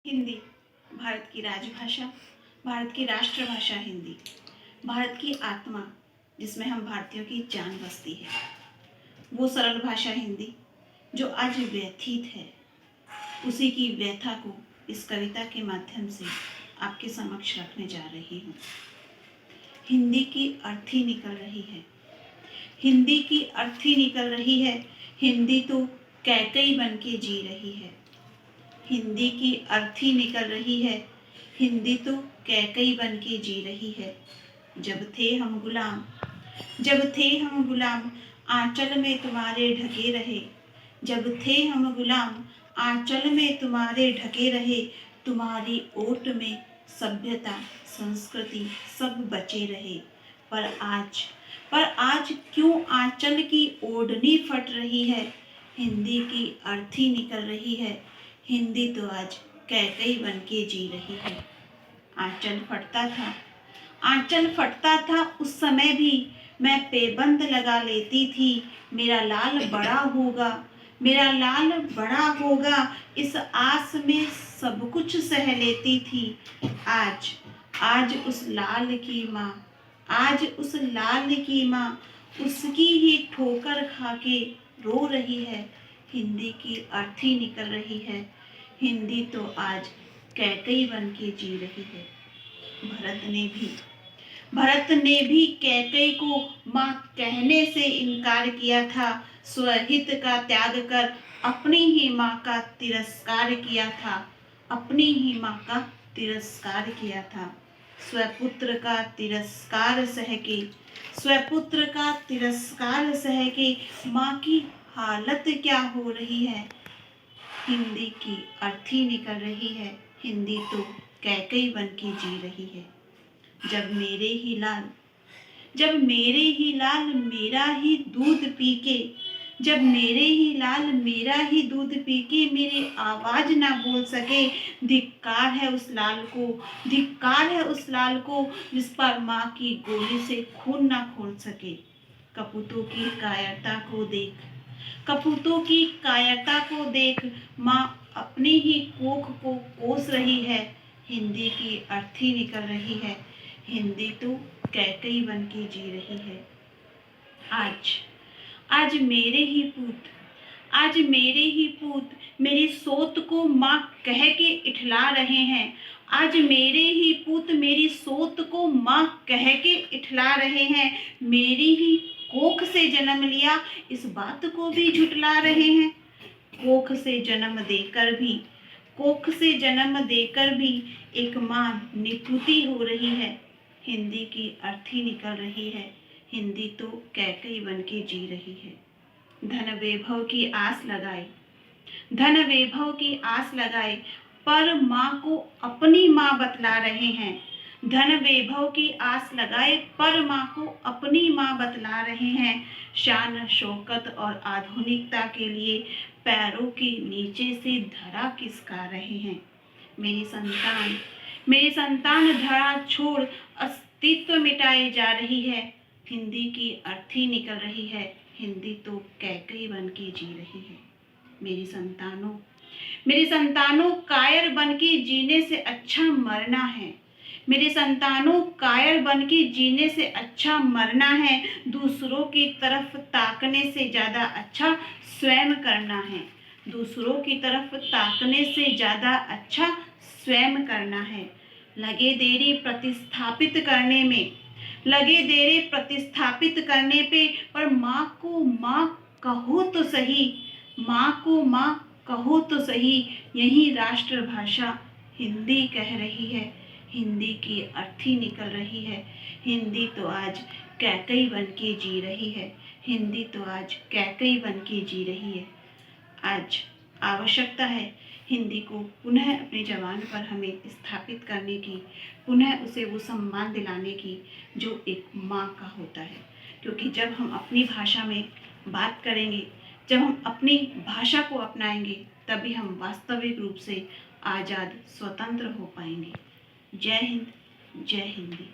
हिंदी भारत की राजभाषा, भारत की राष्ट्रभाषा हिंदी, भारत की आत्मा, जिसमें हम भारतीयों की जान बसती है। वो सरल भाषा हिंदी जो आज व्यथित है, उसी की व्यथा को इस कविता के माध्यम से आपके समक्ष रखने जा रही हूँ। हिंदी की अर्थी निकल रही है, हिंदी की अर्थी निकल रही है। हिंदी तो कैकई बन के जी रही है, हिंदी की अर्थी निकल रही है। हिंदी तो कैकई बन के जी रही है। जब थे हम गुलाम, जब थे हम गुलाम, आंचल में तुम्हारे ढके रहे। जब थे हम गुलाम, आंचल में तुम्हारे ढके रहे। तुम्हारी ओट में सभ्यता संस्कृति सब बचे रहे। पर आज क्यों आंचल की ओढ़नी फट रही है। हिंदी की अर्थी निकल रही है। हिंदी तो आज कैकई बन के जी रही है। आंचल फटता था उस समय भी मैं पेबंद लगा लेती थी। मेरा लाल बड़ा होगा इस आस में सब कुछ सह लेती थी। आज उस लाल की माँ उसकी ही ठोकर खा के रो रही है। हिंदी की अर्थी निकल रही है। हिंदी तो आज कैकई बन के जी रही है। भरत ने भी कैकई को माँ कहने से इनकार किया था। स्वहित का त्याग कर अपनी ही माँ का तिरस्कार किया था। स्वपुत्र का तिरस्कार सह के माँ की हालत क्या हो रही है। हिंदी की अर्थी निकल रही है। हिंदी तो कैकई बन के जी रही है। जब मेरे ही लाल मेरा ही दूध पी के मेरी आवाज ना बोल सके। धिक्कार है उस लाल को जिस पर माँ की गोली से खून ना खोल सके। कपूतों की कायरता को देख माँ अपनी ही कोख को कोस रही है। हिंदी की अर्थी निकल रही है। हिंदी तो कैकई बन के जी रही है। आज मेरे ही पूत मेरी सोत को माँ कह के इठला रहे हैं। आज मेरे ही पूत मेरी सोत को माँ कह के इठला रहे हैं। मेरी ही कोख से जन्म लिया इस बात को भी झुठला रहे हैं। कोख से जन्म देकर भी एक माँ निपुती हो रही है। हिंदी की अर्थी निकल रही है। हिंदी तो कैकई बन के जी रही है। धन वैभव की आस लगाए पर माँ को अपनी माँ बतला रहे हैं। धन वैभव की आस लगाए पर माँ को अपनी माँ बतला रहे हैं। शान शौकत और आधुनिकता के लिए पैरों के नीचे से धरा खिसका रहे हैं। मेरी संतान धरा छोड़ अस्तित्व मिटाए जा रही है। हिंदी की अर्थी निकल रही है। हिंदी तो कैकई बन के जी रही है। मेरी संतानों कायर बन के जीने से अच्छा मरना है। दूसरों की तरफ ताकने से ज़्यादा अच्छा स्वयं करना है। लगे देरी प्रतिस्थापित करने पे पर माँ को माँ कहो तो सही। यही राष्ट्रभाषा हिंदी कह रही है। हिंदी की अर्थी निकल रही है। हिंदी तो आज कैकई बन के जी रही है। आज आवश्यकता है हिंदी को पुनः अपनी ज़बान पर हमें स्थापित करने की, पुनः उसे वो सम्मान दिलाने की जो एक माँ का होता है। क्योंकि जब हम अपनी भाषा में बात करेंगे, जब हम अपनी भाषा को अपनाएंगे, तभी हम वास्तविक रूप से आज़ाद स्वतंत्र हो पाएंगे। जय हिंद, जय हिंदी।